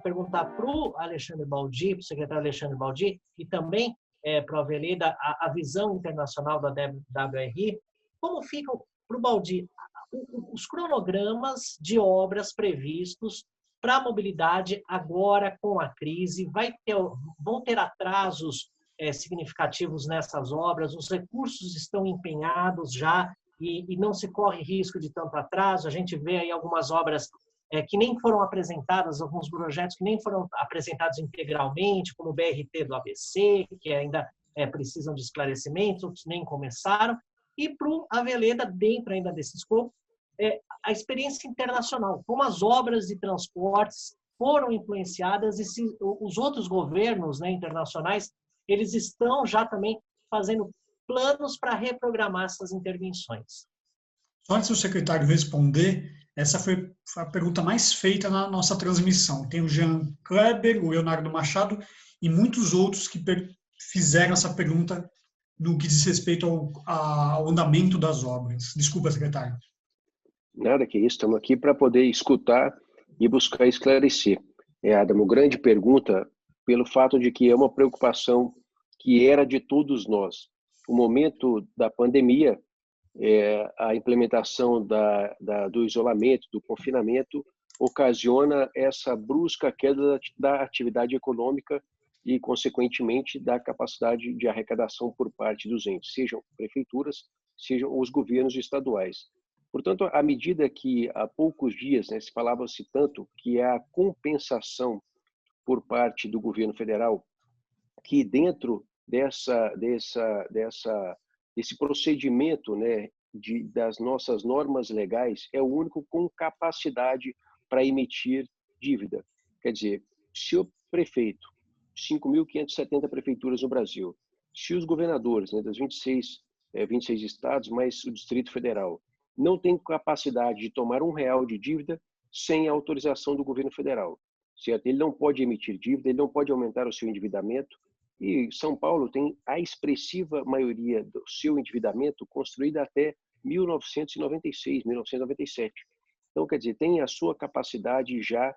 perguntar para o Alexandre Baldi, para o secretário Alexandre Baldi, e também para o Aveleda, a visão internacional da WRI, como ficam, para o Baldi, os cronogramas de obras previstos para a mobilidade agora com a crise? Vão ter atrasos significativos nessas obras? Os recursos estão empenhados já e não se corre risco de tanto atraso? A gente vê aí algumas obras que nem foram apresentadas, alguns projetos que nem foram apresentados integralmente, como o BRT do ABC, que ainda precisam de esclarecimentos, outros nem começaram. E para o Aveleda, dentro ainda desse escopo, a experiência internacional, como as obras de transportes foram influenciadas e se os outros governos, né, internacionais, eles estão já também fazendo planos para reprogramar essas intervenções. Só antes do secretário responder, essa foi a pergunta mais feita na nossa transmissão. Tem o Jean Kleber, o Leonardo Machado e muitos outros que fizeram essa pergunta no que diz respeito ao andamento das obras. Desculpa, secretário. Nada que isso, estamos aqui para poder escutar e buscar esclarecer. Adamo, grande pergunta pelo fato de que é uma preocupação que era de todos nós. O momento da pandemia, a implementação do isolamento, do confinamento, ocasiona essa brusca queda da atividade econômica e, consequentemente, da capacidade de arrecadação por parte dos entes, sejam prefeituras, sejam os governos estaduais. Portanto, à medida que há poucos dias se falava-se tanto que a compensação por parte do governo federal, que dentro desse procedimento das nossas normas legais, é o único com capacidade para emitir dívida. Quer dizer, se o prefeito, 5.570 prefeituras no Brasil, se os governadores das 26 estados, mais o Distrito Federal, não tem capacidade de tomar R$1 de dívida sem a autorização do governo federal, certo? Ele não pode emitir dívida, ele não pode aumentar o seu endividamento, e São Paulo tem a expressiva maioria do seu endividamento construída até 1996, 1997. Então, quer dizer, tem a sua capacidade já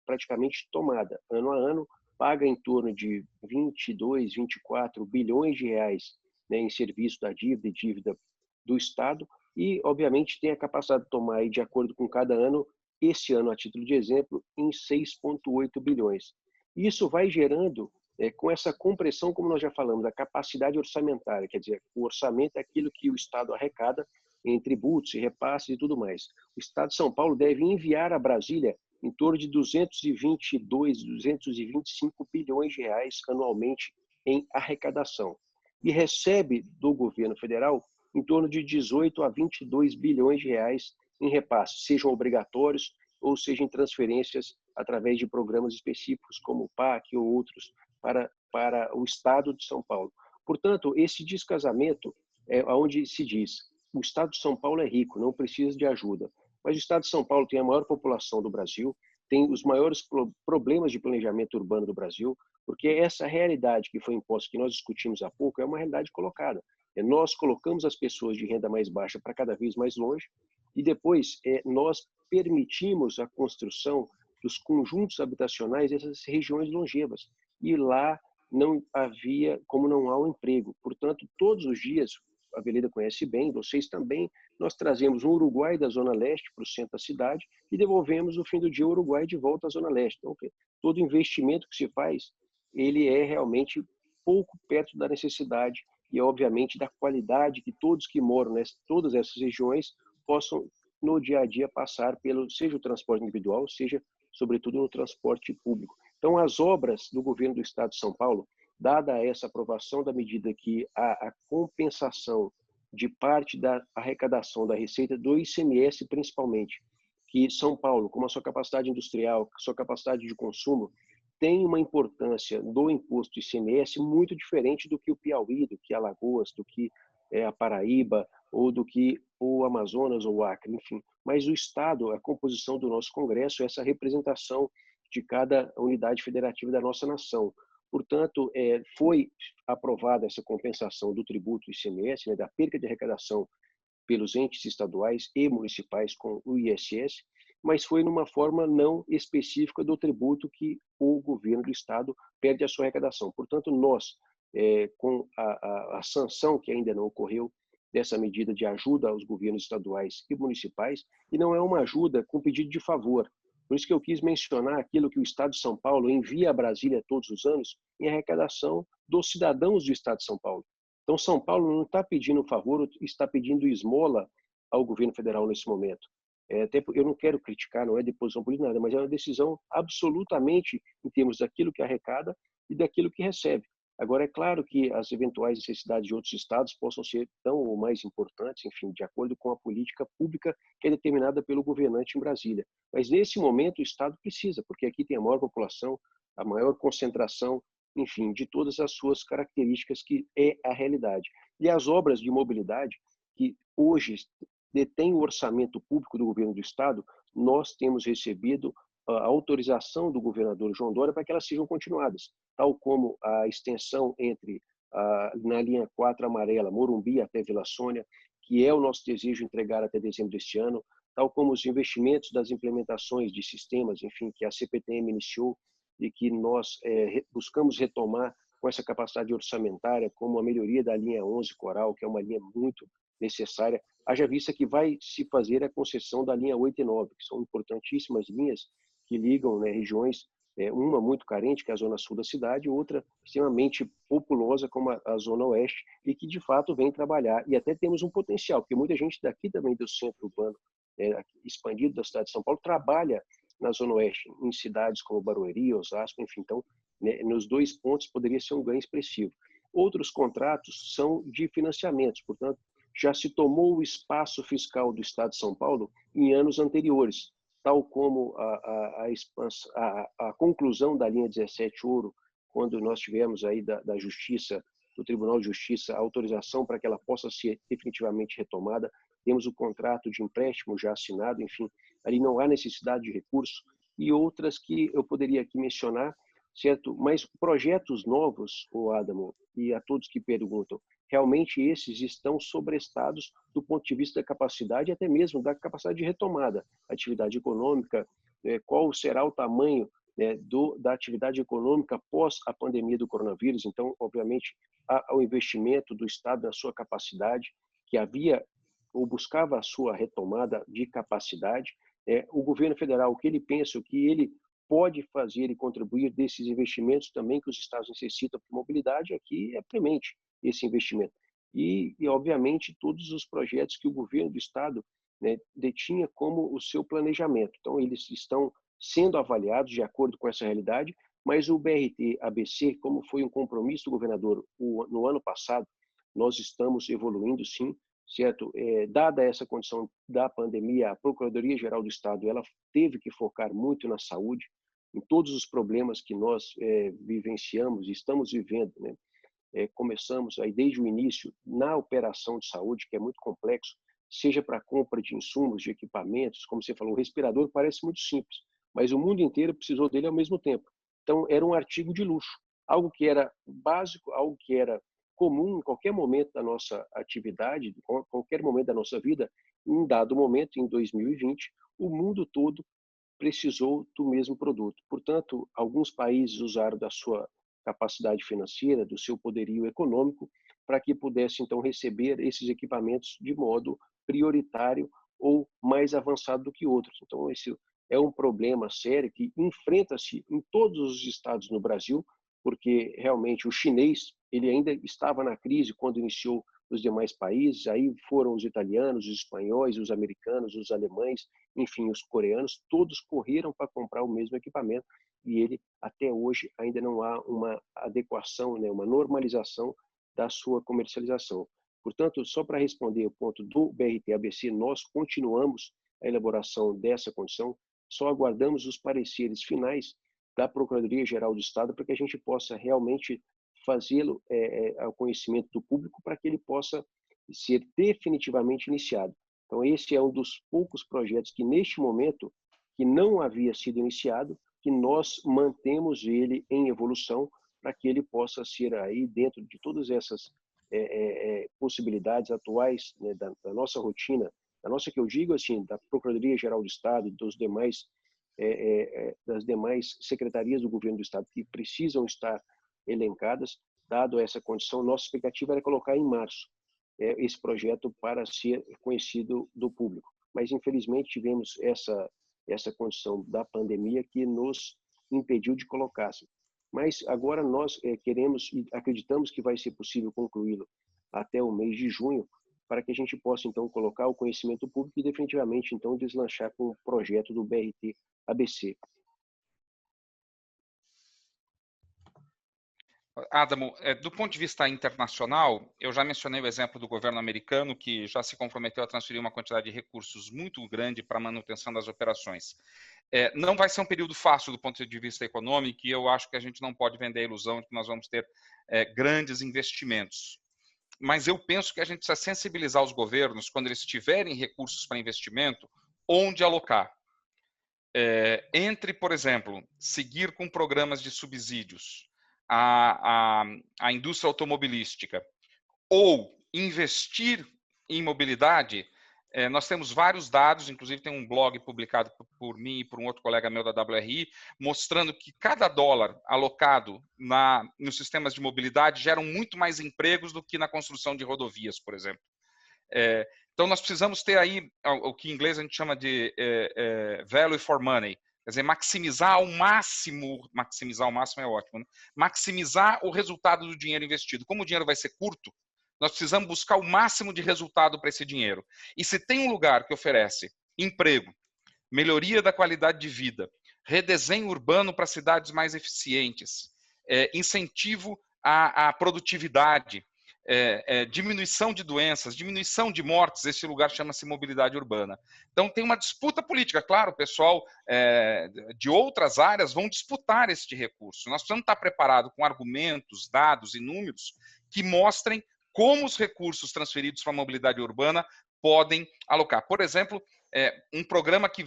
praticamente tomada. Ano a ano, paga em torno de 22, 24 bilhões de reais em serviço da dívida e dívida do Estado, e, obviamente, tem a capacidade de tomar, de acordo com cada ano, esse ano, a título de exemplo, em 6,8 bilhões. Isso vai gerando, com essa compressão, como nós já falamos, da capacidade orçamentária, quer dizer, o orçamento é aquilo que o Estado arrecada em tributos e repasses e tudo mais. O Estado de São Paulo deve enviar a Brasília em torno de 222, 225 bilhões de reais anualmente em arrecadação. E recebe do governo federal em torno de 18 a 22 bilhões de reais em repasses, sejam obrigatórios ou sejam em transferências através de programas específicos como o PAC ou outros para o Estado de São Paulo. Portanto, esse descasamento é onde se diz o Estado de São Paulo é rico, não precisa de ajuda. Mas o Estado de São Paulo tem a maior população do Brasil, tem os maiores problemas de planejamento urbano do Brasil, porque essa realidade que foi imposta, que nós discutimos há pouco, é uma realidade colocada. Nós colocamos as pessoas de renda mais baixa para cada vez mais longe e depois nós permitimos a construção dos conjuntos habitacionais dessas regiões longevas. E lá não havia, como não há um emprego. Portanto, todos os dias, a Aveleda conhece bem, vocês também, nós trazemos um Uruguai da Zona Leste para o centro da cidade e devolvemos no fim do dia o Uruguai de volta à Zona Leste. Então, todo investimento que se faz, ele é realmente pouco perto da necessidade e, obviamente, da qualidade que todos que moram em todas essas regiões possam, no dia a dia, passar pelo, seja o transporte individual, seja, sobretudo, no transporte público. Então, as obras do governo do Estado de São Paulo, dada essa aprovação da medida que a compensação de parte da arrecadação da receita do ICMS, principalmente, que São Paulo, com a sua capacidade industrial, com a sua capacidade de consumo, tem uma importância do imposto ICMS muito diferente do que o Piauí, do que Alagoas, do que a Paraíba, ou do que o Amazonas ou o Acre, enfim. Mas o Estado, a composição do nosso Congresso, é essa representação de cada unidade federativa da nossa nação. Portanto, foi aprovada essa compensação do tributo ICMS, da perca de arrecadação pelos entes estaduais e municipais com o ISS, mas foi numa forma não específica do tributo que o governo do Estado perde a sua arrecadação. Portanto, nós, com a sanção que ainda não ocorreu, dessa medida de ajuda aos governos estaduais e municipais, e não é uma ajuda com pedido de favor. Por isso que eu quis mencionar aquilo que o Estado de São Paulo envia a Brasília todos os anos em arrecadação dos cidadãos do Estado de São Paulo. Então, São Paulo não está pedindo favor, está pedindo esmola ao governo federal nesse momento. Até eu não quero criticar, não é de posição política, nada, mas é uma decisão absolutamente em termos daquilo que arrecada e daquilo que recebe. Agora, é claro que as eventuais necessidades de outros estados possam ser tão ou mais importantes, enfim, de acordo com a política pública que é determinada pelo governante em Brasília. Mas, nesse momento, o Estado precisa, porque aqui tem a maior população, a maior concentração, enfim, de todas as suas características, que é a realidade. E as obras de mobilidade, que hoje detêm o orçamento público do governo do Estado, nós temos recebido a autorização do governador João Dória para que elas sejam continuadas, tal como a extensão na linha 4 amarela, Morumbi até Vila Sônia, que é o nosso desejo entregar até dezembro deste ano, tal como os investimentos das implementações de sistemas, enfim, que a CPTM iniciou e que nós buscamos retomar com essa capacidade orçamentária, como a melhoria da linha 11 Coral, que é uma linha muito necessária, haja vista que vai se fazer a concessão da linha 8 e 9, que são importantíssimas linhas que ligam, né, regiões, uma muito carente, que é a zona sul da cidade, outra extremamente populosa, como a zona oeste, e que de fato vem trabalhar. E até temos um potencial, porque muita gente daqui também do centro urbano expandido da cidade de São Paulo trabalha na zona oeste, em cidades como Barueri, Osasco, enfim. Então, né, nos dois pontos poderia ser um ganho expressivo. Outros contratos são de financiamentos, portanto, já se tomou o espaço fiscal do Estado de São Paulo em anos anteriores, tal como a conclusão da linha 17 Ouro, quando nós tivemos aí da Justiça, do Tribunal de Justiça, a autorização para que ela possa ser definitivamente retomada. Temos o contrato de empréstimo já assinado, enfim, ali não há necessidade de recurso, e outras que eu poderia aqui mencionar, certo? Mas projetos novos, o Adamo, e a todos que perguntam, realmente esses estão sobrestados do ponto de vista da capacidade, até mesmo da capacidade de retomada, atividade econômica, qual será o tamanho da atividade econômica após a pandemia do coronavírus. Então, obviamente, há o investimento do Estado na sua capacidade, que havia ou buscava a sua retomada de capacidade. O governo federal, o que ele pensa, o que ele pode fazer e contribuir desses investimentos também que os estados necessitam, porque mobilidade aqui é premente esse investimento. E, obviamente, todos os projetos que o governo do estado, né, detinha como o seu planejamento. Então, eles estão sendo avaliados de acordo com essa realidade, mas o BRT-ABC, como foi um compromisso do governador no ano passado, nós estamos evoluindo, sim, certo? Dada essa condição da pandemia, a Procuradoria-Geral do Estado ela teve que focar muito na saúde, em todos os problemas que nós vivenciamos e estamos vivendo, né? Começamos aí desde o início na operação de saúde, que é muito complexo, seja para a compra de insumos, de equipamentos, como você falou, o respirador parece muito simples, mas o mundo inteiro precisou dele ao mesmo tempo. Então, era um artigo de luxo, algo que era básico, algo que era comum em qualquer momento da nossa atividade, em qualquer momento da nossa vida. Em dado momento, em 2020, o mundo todo precisou do mesmo produto. Portanto, alguns países usaram da sua capacidade financeira, do seu poderio econômico, para que pudesse, então, receber esses equipamentos de modo prioritário ou mais avançado do que outros. Então, esse é um problema sério que enfrenta-se em todos os estados no Brasil, porque realmente o chinês ele ainda estava na crise quando iniciou os demais países, aí foram os italianos, os espanhóis, os americanos, os alemães, enfim, os coreanos, todos correram para comprar o mesmo equipamento e ele, até hoje, ainda não há uma adequação, né, uma normalização da sua comercialização. Portanto, só para responder o ponto do BRT-ABC, nós continuamos a elaboração dessa condição, só aguardamos os pareceres finais da Procuradoria-Geral do Estado para que a gente possa realmente fazê-lo ao conhecimento do público para que ele possa ser definitivamente iniciado. Então, esse é um dos poucos projetos que, neste momento, que não havia sido iniciado, que nós mantemos ele em evolução para que ele possa ser aí dentro de todas essas possibilidades atuais, né, da nossa rotina A nossa, que eu digo assim, da Procuradoria-Geral do Estado, das demais secretarias do governo do Estado que precisam estar elencadas, dado essa condição, nossa expectativa era colocar em março esse projeto para ser conhecido do público. Mas, infelizmente, tivemos essa condição da pandemia que nos impediu de colocar. Mas agora nós queremos e acreditamos que vai ser possível concluí-lo até o mês de junho, para que a gente possa, então, colocar o conhecimento público e definitivamente, então, deslanchar com o projeto do BRT-ABC. Adamo, do ponto de vista internacional, eu já mencionei o exemplo do governo americano, que já se comprometeu a transferir uma quantidade de recursos muito grande para a manutenção das operações. Não vai ser um período fácil do ponto de vista econômico, e eu acho que a gente não pode vender a ilusão de que nós vamos ter grandes investimentos. Mas eu penso que a gente precisa sensibilizar os governos, quando eles tiverem recursos para investimento, onde alocar. Entre, por exemplo, seguir com programas de subsídios à indústria automobilística ou investir em mobilidade, nós temos vários dados, inclusive tem um blog publicado por mim e por um outro colega meu da WRI, mostrando que cada dólar alocado nos sistemas de mobilidade geram muito mais empregos do que na construção de rodovias, por exemplo. Então, nós precisamos ter aí o que em inglês a gente chama de value for money, quer dizer, maximizar ao máximo é ótimo, né? Maximizar o resultado do dinheiro investido. Como o dinheiro vai ser curto, nós precisamos buscar o máximo de resultado para esse dinheiro. E se tem um lugar que oferece emprego, melhoria da qualidade de vida, redesenho urbano para cidades mais eficientes, incentivo à produtividade, diminuição de doenças, diminuição de mortes, esse lugar chama-se mobilidade urbana. Então tem uma disputa política, claro, o pessoal de outras áreas vão disputar este recurso. Nós precisamos estar preparados com argumentos, dados e números que mostrem como os recursos transferidos para a mobilidade urbana podem alocar. Por exemplo, um programa que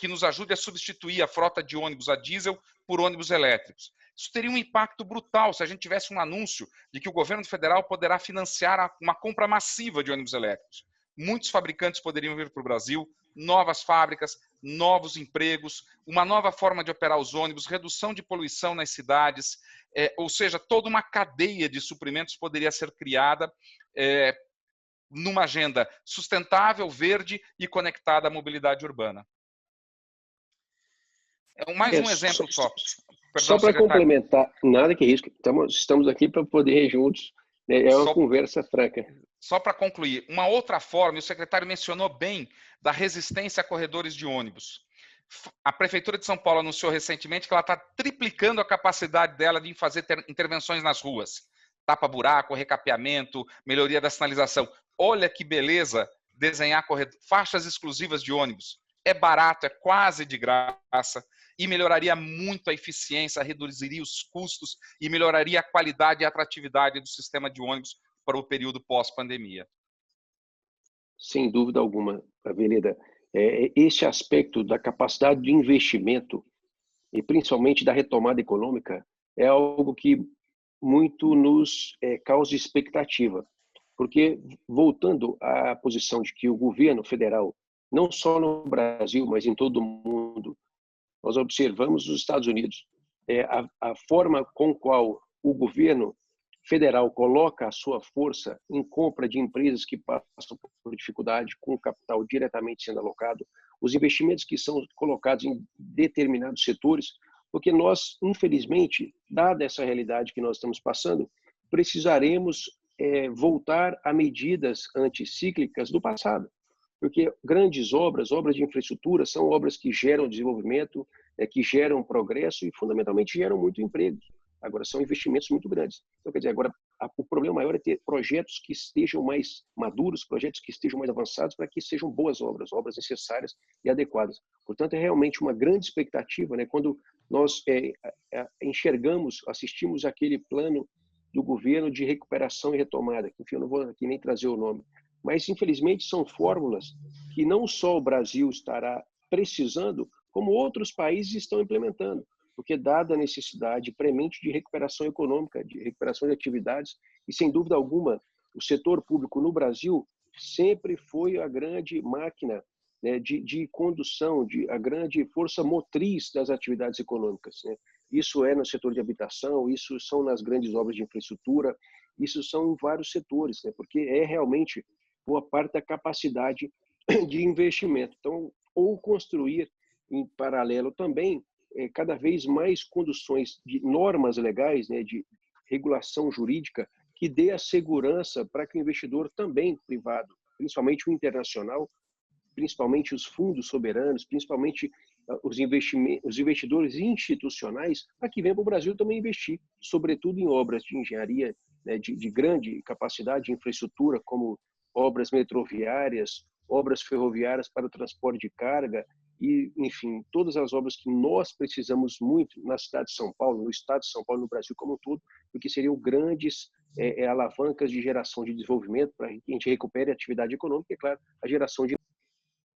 nos ajude a substituir a frota de ônibus a diesel por ônibus elétricos. Isso teria um impacto brutal se a gente tivesse um anúncio de que o governo federal poderá financiar uma compra massiva de ônibus elétricos. Muitos fabricantes poderiam vir para o Brasil, novas fábricas, novos empregos, uma nova forma de operar os ônibus, redução de poluição nas cidades, ou seja, toda uma cadeia de suprimentos poderia ser criada numa agenda sustentável, verde e conectada à mobilidade urbana. Mais um exemplo só. Só para complementar, nada que isso, estamos aqui para poder ir juntos, né? Uma conversa franca. Só para concluir, uma outra forma, o secretário mencionou bem da resistência a corredores de ônibus. A Prefeitura de São Paulo anunciou recentemente que ela está triplicando a capacidade dela de fazer intervenções nas ruas. Tapa-buraco, recapeamento, melhoria da sinalização. Olha que beleza desenhar faixas exclusivas de ônibus. É barato, é quase de graça e melhoraria muito a eficiência, reduziria os custos e melhoraria a qualidade e a atratividade do sistema de ônibus para o período pós-pandemia. Sem dúvida alguma, Aveleda. Esse aspecto da capacidade de investimento e principalmente da retomada econômica é algo que muito nos causa expectativa. Porque, voltando à posição de que o governo federal, não só no Brasil, mas em todo o mundo, nós observamos nos Estados Unidos a forma com qual o governo federal coloca a sua força em compra de empresas que passam por dificuldade, com capital diretamente sendo alocado, os investimentos que são colocados em determinados setores, porque nós, infelizmente, dada essa realidade que nós estamos passando, precisaremos voltar a medidas anticíclicas do passado. Porque grandes obras de infraestrutura, são obras que geram desenvolvimento, que geram progresso e, fundamentalmente, geram muito emprego. Agora, são investimentos muito grandes. Então, quer dizer, agora, o problema maior é ter projetos que estejam mais maduros, projetos que estejam mais avançados, para que sejam boas obras necessárias e adequadas. Portanto, é realmente uma grande expectativa, né, quando nós enxergamos, assistimos aquele plano do governo de recuperação e retomada, que, enfim, eu não vou aqui nem trazer o nome, mas, infelizmente, são fórmulas que não só o Brasil estará precisando, como outros países estão implementando. Porque, dada a necessidade premente de recuperação econômica, de recuperação de atividades, e, sem dúvida alguma, o setor público no Brasil sempre foi a grande máquina, né, de condução, a grande força motriz das atividades econômicas, né? Isso é no setor de habitação, isso são nas grandes obras de infraestrutura, isso são em vários setores, né? Porque é realmente boa parte da capacidade de investimento. Então, ou construir em paralelo também cada vez mais conduções de normas legais, né, de regulação jurídica que dê a segurança para que o investidor também privado, principalmente o internacional, principalmente os fundos soberanos, principalmente os investidores institucionais, para que venham para o Brasil também investir, sobretudo em obras de engenharia, né, de grande capacidade de infraestrutura, como obras metroviárias, obras ferroviárias para o transporte de carga e, enfim, todas as obras que nós precisamos muito na cidade de São Paulo, no estado de São Paulo, no Brasil como um todo, porque seriam grandes alavancas de geração de desenvolvimento para que a gente recupere a atividade econômica e, claro, a geração de